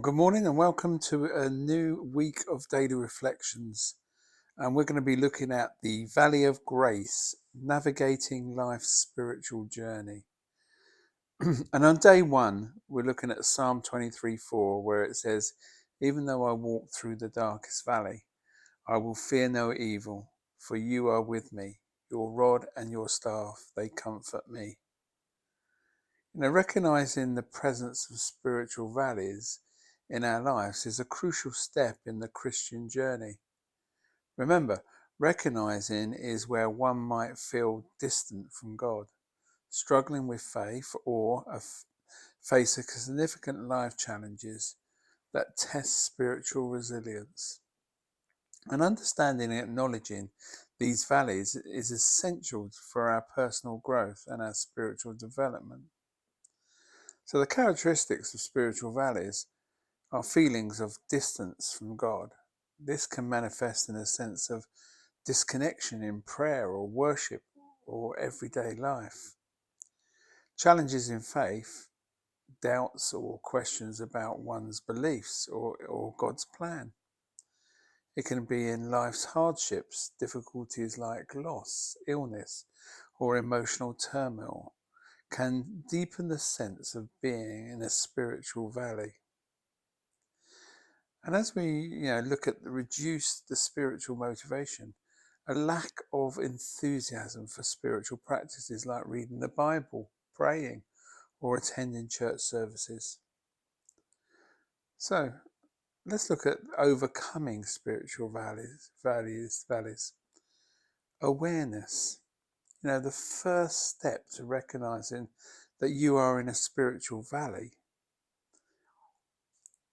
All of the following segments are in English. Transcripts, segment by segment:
Good morning and welcome to a new week of daily reflections. And we're going to be looking at the Valley of Grace, navigating life's spiritual journey. And on day one, we're looking at Psalm 23:4, where it says, "Even though I walk through the darkest valley, I will fear no evil, for you are with me. Your rod and your staff, they comfort me." Recognizing the presence of spiritual valleys in our lives is a crucial step in the Christian journey. Remember, recognizing is where one might feel distant from God, struggling with faith, or face a significant life challenges that test spiritual resilience. And understanding and acknowledging these valleys is essential for our personal growth and our spiritual development. So the characteristics of spiritual valleys are feelings of distance from God. This can manifest in a sense of disconnection in prayer or worship or everyday life. Challenges in faith, doubts or questions about one's beliefs or God's plan. It can be in life's hardships, difficulties like loss, illness, or emotional turmoil can deepen the sense of being in a spiritual valley. And as we look at reduce the spiritual motivation, a lack of enthusiasm for spiritual practices like reading the Bible, praying, or attending church services. So let's look at overcoming spiritual valleys. Awareness. The first step to recognizing that you are in a spiritual valley.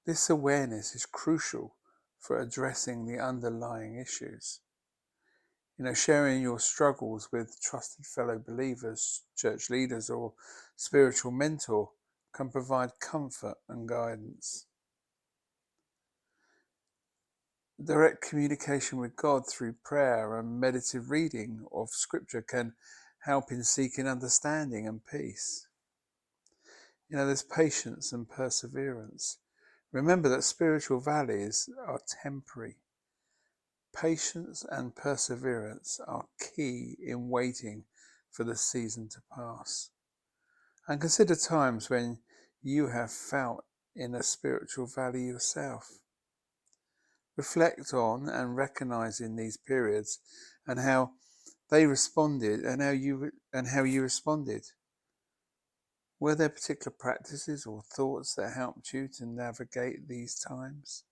This awareness is crucial for addressing the underlying issues. Sharing your struggles with trusted fellow believers, church leaders, or spiritual mentor can provide comfort and guidance. Direct communication with God through prayer and meditative reading of scripture can help in seeking understanding and peace. There's patience and perseverance. Remember that spiritual valleys are temporary. Patience and perseverance are key in waiting for the season to pass. And consider times when you have felt in a spiritual valley yourself. Reflect on and recognize in these periods and how they responded and how you responded. Were there particular practices or thoughts that helped you to navigate these times?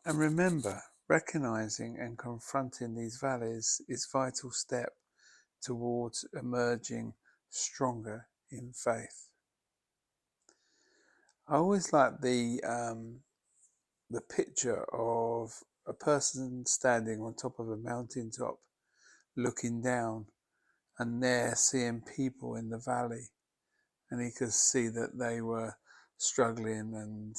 And remember, recognizing and confronting these valleys is a vital step towards emerging stronger in faith. I always like the picture of a person standing on top of a mountaintop, looking down, and there seeing people in the valley, and he could see that they were struggling and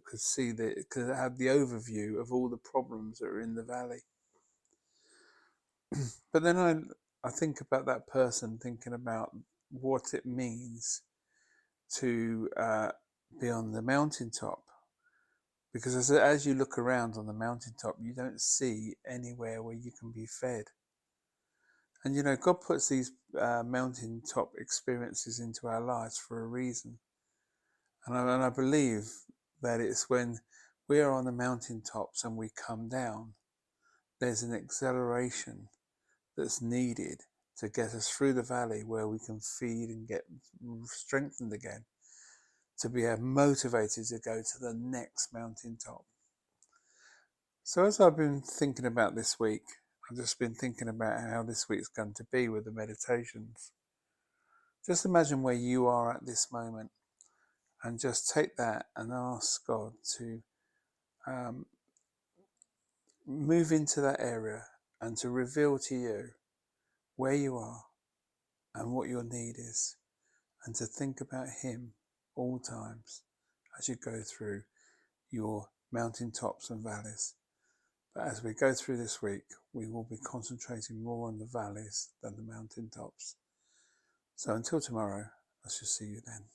could see that could have the overview of all the problems that are in the valley. But then I think about that person thinking about what it means to be on the mountaintop, because as you look around on the mountaintop, you don't see anywhere where you can be fed. And God puts these mountaintop experiences into our lives for a reason. And I believe that it's when we are on the mountaintops and we come down, there's an acceleration that's needed to get us through the valley, where we can feed and get strengthened again, to be motivated to go to the next mountaintop. So as I've been thinking about this week, I've just been thinking about how this week's going to be with the meditations. Just imagine where you are at this moment and just take that and ask God to um, move into that area and to reveal to you where you are and what your need is, and to think about Him all times as you go through your mountaintops and valleys. But as we go through this week, we will be concentrating more on the valleys than the mountaintops. So until tomorrow, I shall see you then.